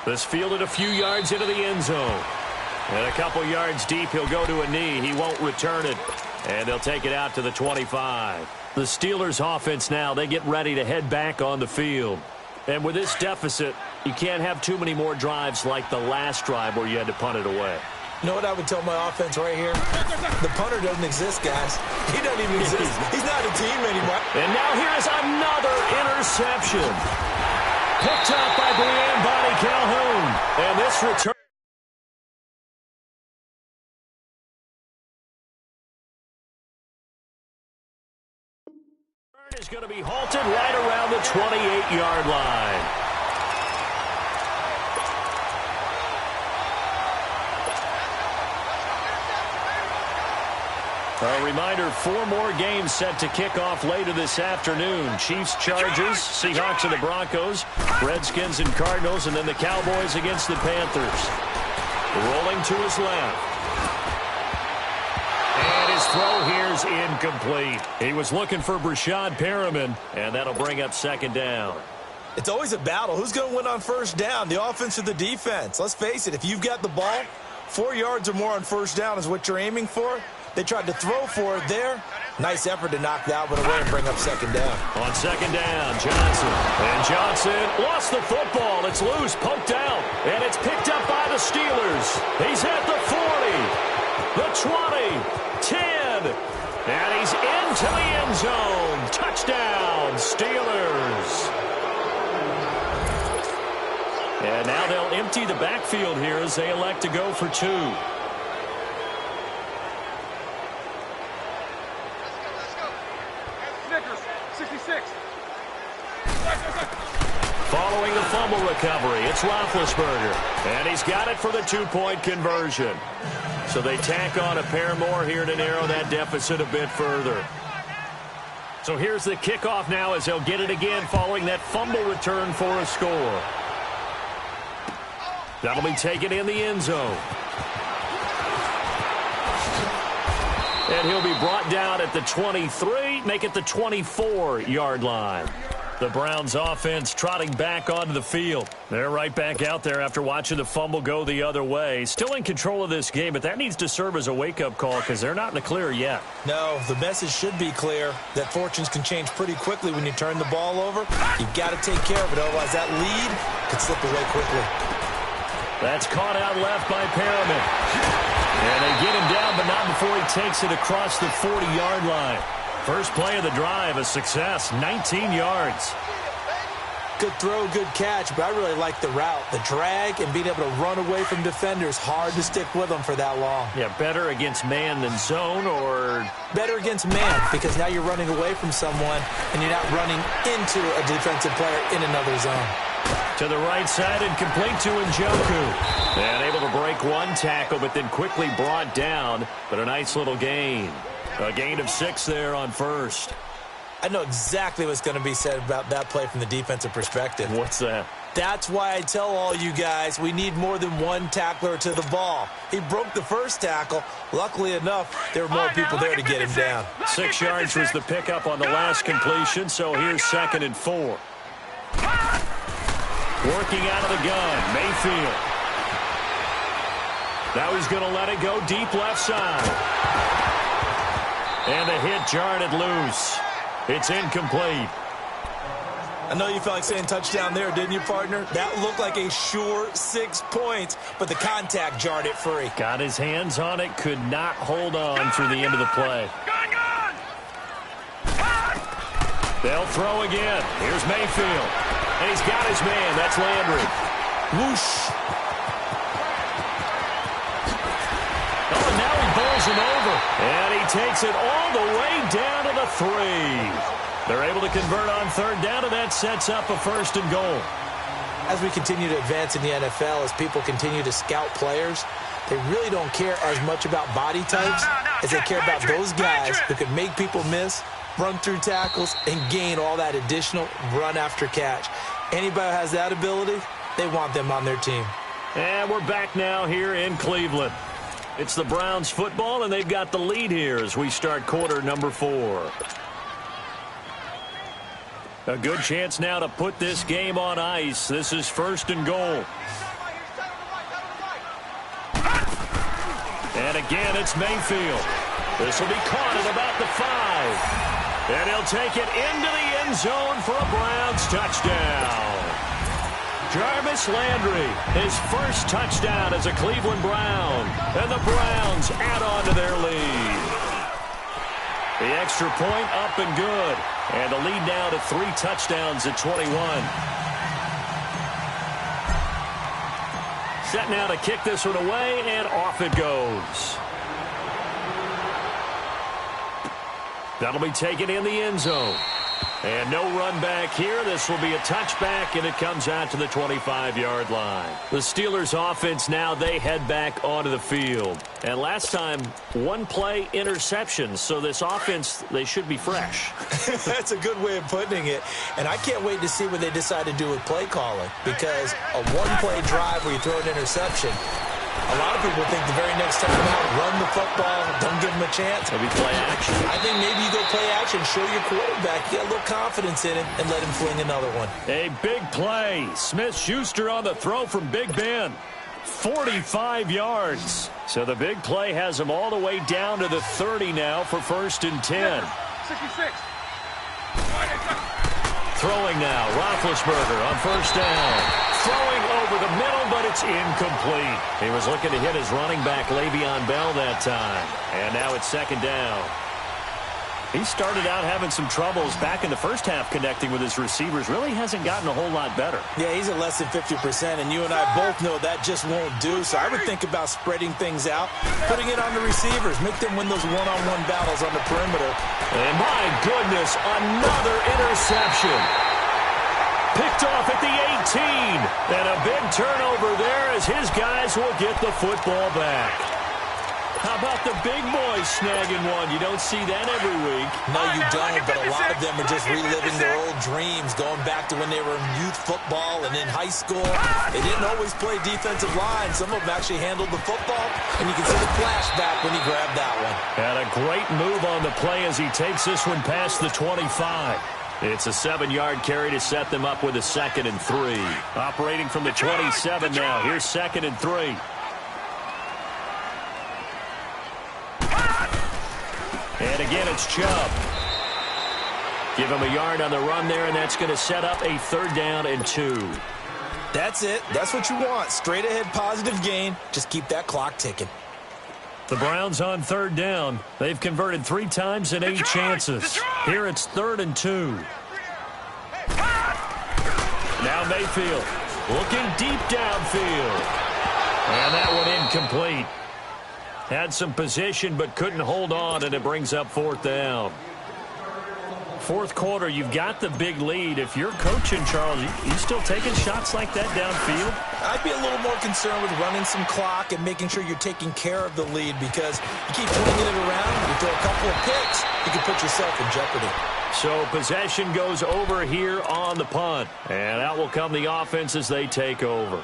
This fielded a few yards into the end zone. And a couple yards deep, he'll go to a knee. He won't return it. And they'll take it out to the 25. The Steelers' offense now, they get ready to head back on the field. And with this deficit, you can't have too many more drives like the last drive where you had to punt it away. You know what I would tell my offense right here? The punter doesn't exist, guys. He doesn't even exist. He's not a team anymore. And now here's another interception. Picked up by Brian Bonnie Calhoun. And this return is going to be halted right around the 28-yard line. A reminder, 4 more games set to kick off later this afternoon. Chiefs, Chargers, Seahawks and the Broncos, Redskins and Cardinals, and then the Cowboys against the Panthers. Rolling to his left. And his throw here's incomplete. He was looking for Rashad Perriman, and that'll bring up 2nd down. It's always a battle. Who's going to win on 1st down, the offense or the defense? Let's face it, if you've got the ball, 4 yards or more on 1st down is what you're aiming for. They tried to throw for it there. Nice effort to knock that one away and bring up 2nd down. On 2nd down, Johnson. And Johnson lost the football. It's loose, poked out. And it's picked up by the Steelers. He's at the 40. the 20, 10, and he's into the end zone. Touchdown, Steelers. And now they'll empty the backfield here as they elect to go for 2. Snickers, 66. Following the fumble recovery, it's Roethlisberger. And he's got it for the 2-point conversion. So they tack on a pair more here to narrow that deficit a bit further. So here's the kickoff now as they'll get it again following that fumble return for a score. That'll be taken in the end zone. And he'll be brought down at the 23, make it the 24-yard line. The Browns offense trotting back onto the field. They're right back out there after watching the fumble go the other way. Still in control of this game, but that needs to serve as a wake-up call because they're not in the clear yet. No, the message should be clear that fortunes can change pretty quickly when you turn the ball over. You've got to take care of it, otherwise that lead could slip away quickly. That's caught out left by Perriman. And they get him down, but not before he takes it across the 40-yard line. First play of the drive, a success, 19 yards. Good throw, good catch, but I really like the route. The drag and being able to run away from defenders, hard to stick with them for that long. Yeah, better against man than zone, or? Better against man, because now you're running away from someone and you're not running into a defensive player in another zone. To the right side and complete to Njoku. And able to break one tackle, but then quickly brought down, but a nice little gain. A gain of 6 there on first. I know exactly what's going to be said about that play from the defensive perspective. What's that? That's why I tell all you guys we need more than one tackler to the ball. He broke the first tackle. Luckily enough, there were more people there to get him down. 6 yards was the pickup on the last completion, so here's 2nd and 4. Working out of the gun, Mayfield. Now he's going to let it go deep left side. And the hit jarred it loose. It's incomplete. I know you felt like saying touchdown there, didn't you, partner? That looked like a sure 6 points, but the contact jarred it free. Got his hands on it, could not hold on through the end of the play. They'll throw again. Here's Mayfield. And he's got his man. That's Landry. Whoosh. Oh, and now he bowls him over. And he takes it all the way down to the 3. They're able to convert on 3rd down, and that sets up a 1st and goal. As we continue to advance in the NFL, as people continue to scout players, they really don't care as much about body types as they care about those guys who can make people miss, run through tackles, and gain all that additional run after catch. Anybody who has that ability, they want them on their team. And we're back now here in Cleveland. It's the Browns football, and they've got the lead here as we start quarter number 4. A good chance now to put this game on ice. This is 1st and goal. And again, it's Mayfield. This will be caught at about the 5. And he'll take it into the end zone for a Browns touchdown. Jarvis Landry, his first touchdown as a Cleveland Brown. And the Browns add on to their lead. The extra point up and good. And the lead now to 3 touchdowns at 21. Set now to kick this one away, and off it goes. That'll be taken in the end zone. And no run back here. This will be a touchback, and it comes out to the 25-yard line. The Steelers offense now, they head back onto the field. And last time, 1 play interception. So this offense, they should be fresh. That's a good way of putting it. And I can't wait to see what they decide to do with play calling. Because a 1-play drive where you throw an interception, a lot of people think the very next time out, run the football, don't give them a chance. Maybe play action. I think maybe you go play action, show your quarterback, get a little confidence in him, and let him fling another one. A big play. Smith-Schuster on the throw from Big Ben. 45 yards. So the big play has him all the way down to the 30 now for 1st and 10. 66. Throwing now, Roethlisberger on 1st down. Throwing over the middle, but it's incomplete. He was looking to hit his running back, Le'Veon Bell, that time. And now it's second down. He started out having some troubles back in the first half connecting with his receivers. Really hasn't gotten a whole lot better. Yeah, he's at less than 50%, and you and I both know that just won't do. So I would think about spreading things out, putting it on the receivers, make them win those one-on-one battles on the perimeter. And my goodness, another interception. Picked off at the 18. And a big turnover there as his guys will get the football back. How about the big boys snagging one? You don't see that every week. No, you don't, but a lot of them are just reliving their old dreams, going back to when they were in youth football and in high school. They didn't always play defensive line. Some of them actually handled the football, and you can see the flashback when he grabbed that one. And a great move on the play as he takes this one past the 25. It's a 7-yard carry to set them up with a 2nd and 3. Operating from the 27 now. Here's 2nd and 3. And again, it's Chubb. Give him a yard on the run there, and that's going to set up a 3rd down and 2. That's it. That's what you want. Straight ahead, positive gain. Just keep that clock ticking. The Browns on 3rd down. They've converted 3 times in 8 chances. Here it's 3rd and 2. Now Mayfield looking deep downfield. And that one incomplete. Had some position but couldn't hold on, and it brings up 4th down. 4th quarter, you've got the big lead. If you're coaching, Charles, you still taking shots like that downfield? I'd be a little more concerned with running some clock and making sure you're taking care of the lead, because you keep swinging it around, you throw a couple of picks, you can put yourself in jeopardy. So possession goes over here on the punt. And out will come the offense as they take over.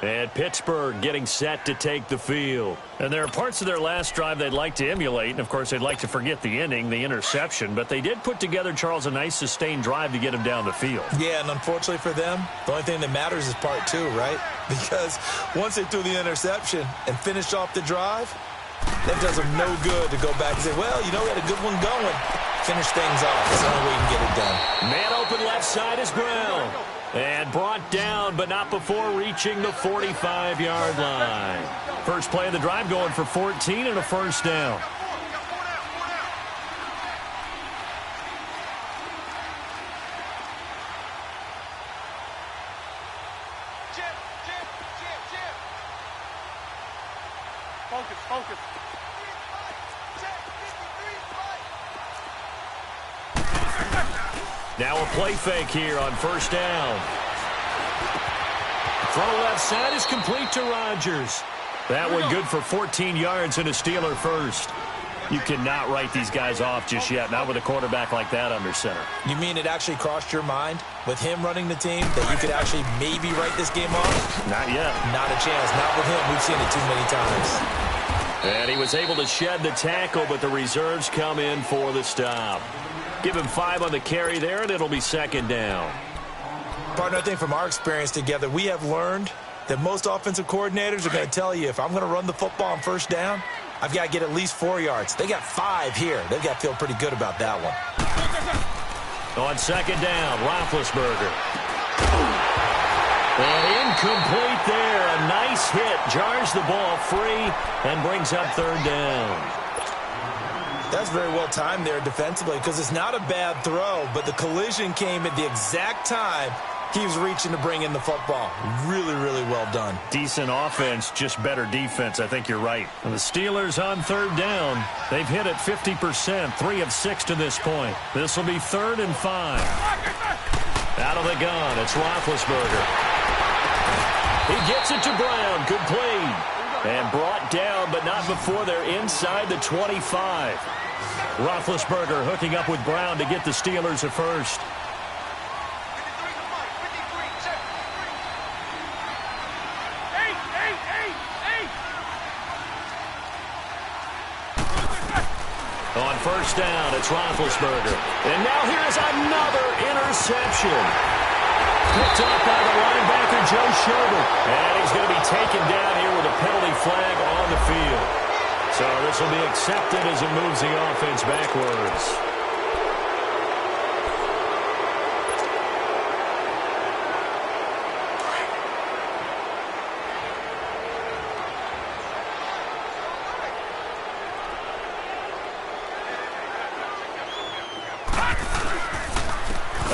And Pittsburgh getting set to take the field. And there are parts of their last drive they'd like to emulate. And, of course, they'd like to forget the ending, the interception. But they did put together, Charles, a nice sustained drive to get him down the field. Yeah, and unfortunately for them, the only thing that matters is part 2, right? Because once they threw the interception and finished off the drive, that does them no good to go back and say, well, you know, we had a good one going. Finish things off. That's the only way you can get it done. Man open left side is Brown. And brought down, but not before reaching the 45-yard line. First play of the drive going for 14 and a 1st down. Focus. Now a play fake here on 1st down. Throw left side is complete to Rodgers. That one good for 14 yards and a Steeler first. You cannot write these guys off just yet, not with a quarterback like that under center. You mean it actually crossed your mind with him running the team that you could actually maybe write this game off? Not yet. Not a chance. Not with him. We've seen it too many times. And he was able to shed the tackle, but the reserves come in for the stop. Give him 5 on the carry there, and it'll be 2nd down. Partner, I think from our experience together, we have learned that most offensive coordinators are going to tell you, if I'm going to run the football on 1st down, I've got to get at least 4 yards. They got 5 here. They've got to feel pretty good about that one. On 2nd down, Roethlisberger. And incomplete there. A nice hit. Jars the ball free and brings up 3rd down. That's very well timed there defensively, because it's not a bad throw, but the collision came at the exact time he was reaching to bring in the football. Really, really well done. Decent offense, just better defense. I think you're right. And the Steelers on 3rd down. They've hit it 50%, 3 of 6 to this point. This will be 3rd and 5. Out of the gun, it's Roethlisberger. He gets it to Brown, complete. And brought down, but not before they're inside the 25. Roethlisberger hooking up with Brown to get the Steelers a first. On 1st down, it's Roethlisberger. And now here's another interception. Picked off by the linebacker, Joe Schobert. And he's going to be taken down here with a penalty flag on the field. So this will be accepted as it moves the offense backwards.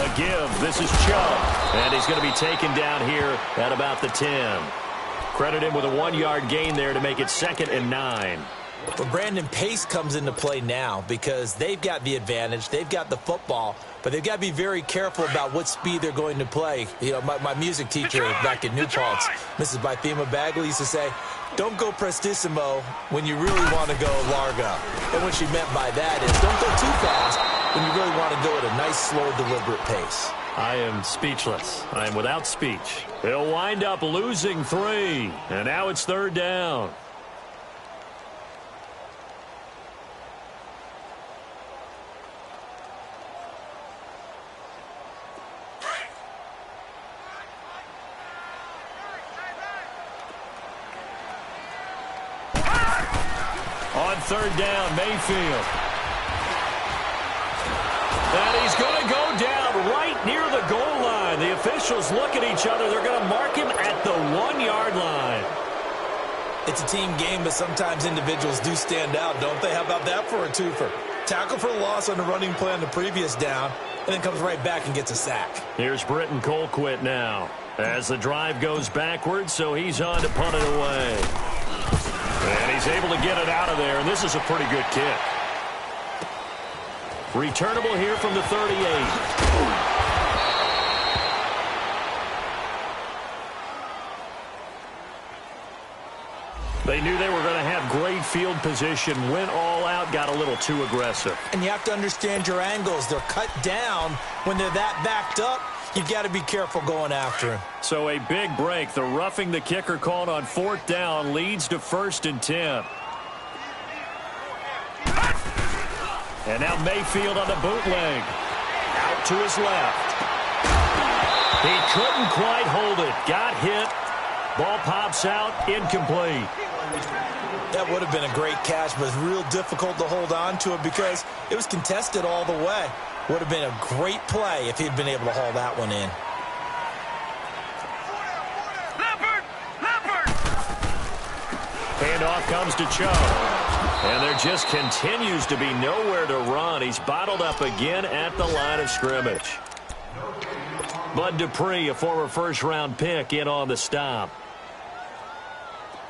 A give. This is Chubb. And he's going to be taken down here at about the 10. Credit him with a 1-yard gain there to make it 2nd and 9. Well, Brandon, pace comes into play now because they've got the advantage. They've got the football, but they've got to be very careful about what speed they're going to play. You know, my music teacher back in New Paltz, Mrs. Bythema Bagley, used to say, don't go prestissimo when you really want to go largo. And what she meant by that is don't go too fast when you really want to go at a nice, slow, deliberate pace. I am speechless. I am without speech. They'll wind up losing 3, and now it's 3rd down. On 3rd down, Mayfield. And he's going to go down right near the goal line. The officials look at each other. They're going to mark him at the 1-yard line. It's a team game, but sometimes individuals do stand out, don't they? How about that for a twofer? Tackle for loss on the running play on the previous down, and then comes right back and gets a sack. Here's Britton Colquitt now as the drive goes backwards, so he's on to punt it away. And he's able to get it out of there, and this is a pretty good kick. Returnable here from the 38. They knew they were going to have great field position, went all out, got a little too aggressive. And you have to understand your angles. They're cut down when they're that backed up. You've got to be careful going after him. So a big break. The roughing the kicker called on 4th down leads to 1st and 10. And now Mayfield on the bootleg. Out to his left. He couldn't quite hold it. Got hit. Ball pops out. Incomplete. That would have been a great catch, but it's real difficult to hold on to it because it was contested all the way. Would have been a great play if he'd been able to haul that one in. Handoff comes to Chubb. And there just continues to be nowhere to run. He's bottled up again at the line of scrimmage. Bud Dupree, a former first-round pick, in on the stop.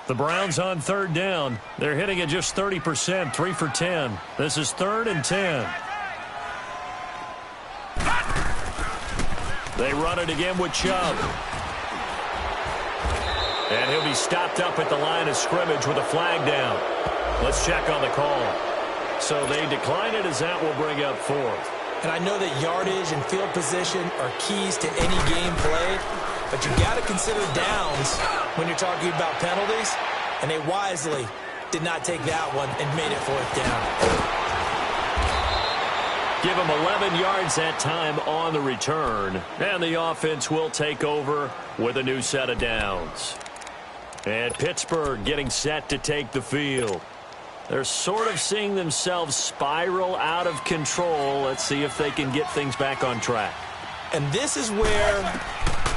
The Browns on 3rd down. They're hitting at just 30%, 3 for 10. This is 3rd and 10. They run it again with Chubb. And he'll be stopped up at the line of scrimmage with a flag down. Let's check on the call. So they decline it as that will bring up 4th. And I know that yardage and field position are keys to any game played, but you've got to consider downs when you're talking about penalties, and they wisely did not take that one and made it 4th down. Give them 11 yards that time on the return, and the offense will take over with a new set of downs. And Pittsburgh getting set to take the field. They're sort of seeing themselves spiral out of control. Let's see if they can get things back on track. And this is where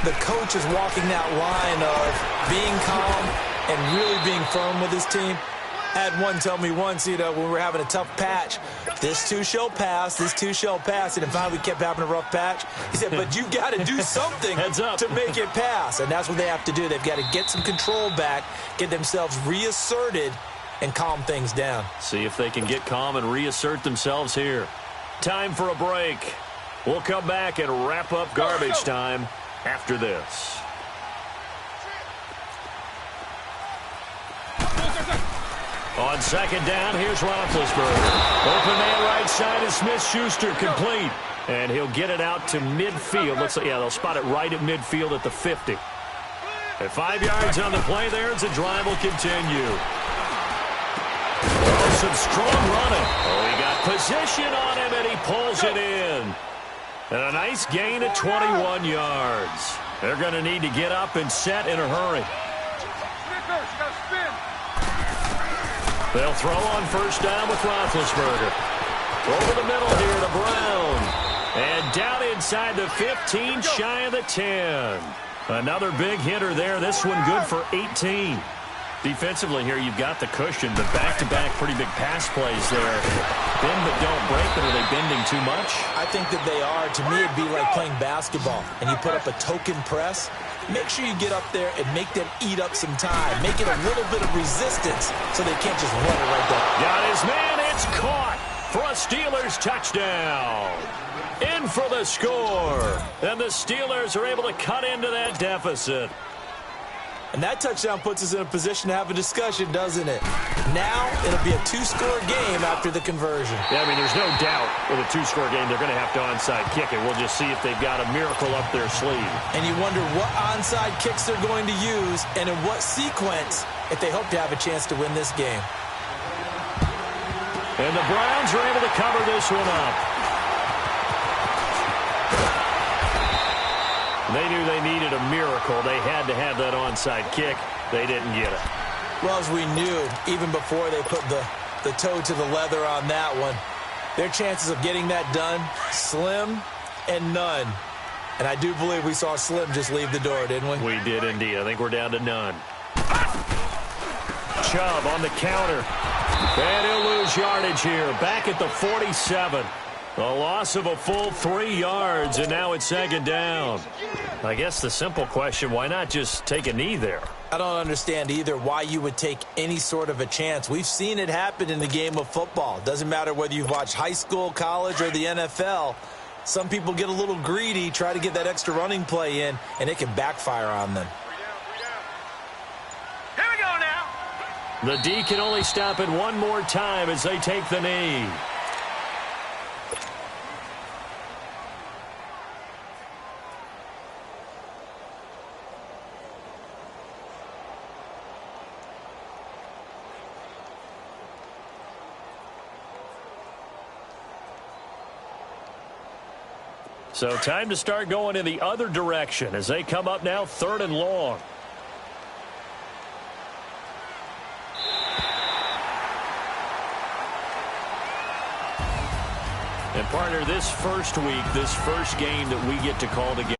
the coach is walking that line of being calm and really being firm with his team. I had one tell me once, you know, when we were having a tough patch, this too shall pass, this too shall pass. And finally we kept having a rough patch. He said, but you got to do something to make it pass. And that's what they have to do. They've got to get some control back, get themselves reasserted, and calm things down. See if they can get calm and reassert themselves here. Time for a break. We'll come back and wrap up garbage time after this. On 2nd down, here's Roethlisberger. Open man right side is Smith-Schuster, complete. And he'll get it out to midfield. Looks like, yeah, they'll spot it right at midfield at the 50. At 5 yards on the play there, as the drive will continue. Oh, some strong running. Oh, he got position on him, and he pulls it in. And a nice gain at 21 yards. They're going to need to get up and set in a hurry. They'll throw on 1st down with Roethlisberger. Over the middle here to Brown. And down inside the 15, shy of the 10. Another big hitter there. This one good for 18. Defensively here, you've got the cushion, but back-to-back pretty big pass plays there. Bend but don't break, but are they bending too much? I think that they are. To me, it'd be like playing basketball, and you put up a token press. Make sure you get up there and make them eat up some time. Make it a little bit of resistance so they can't just run it right there. Got his man. It's caught for a Steelers touchdown. In for the score. And the Steelers are able to cut into that deficit. And that touchdown puts us in a position to have a discussion, doesn't it? Now it'll be a two-score game after the conversion. Yeah, I mean, there's no doubt with a two-score game they're going to have to onside kick it. We'll just see if they've got a miracle up their sleeve. And you wonder what onside kicks they're going to use and in what sequence if they hope to have a chance to win this game. And the Browns are able to cover this one up. They knew they needed a miracle. They had to have that onside kick. They didn't get it. Well, as we knew, even before they put the toe to the leather on that one, their chances of getting that done, slim and none. And I do believe we saw Slim just leave the door, didn't we? We did indeed. I think we're down to none. Chubb on the counter. And he'll lose yardage here. Back at the 47. A loss of a full 3 yards, and now it's second down. I guess the simple question, why not just take a knee there? I don't understand either why you would take any sort of a chance. We've seen it happen in the game of football. Doesn't matter whether you've watched high school, college, or the NFL. Some people get a little greedy, try to get that extra running play in, and it can backfire on them. Here we go now. The D can only stop it one more time as they take the knee. So time to start going in the other direction as they come up now 3rd and long. And partner, this first week, this first game that we get to call together.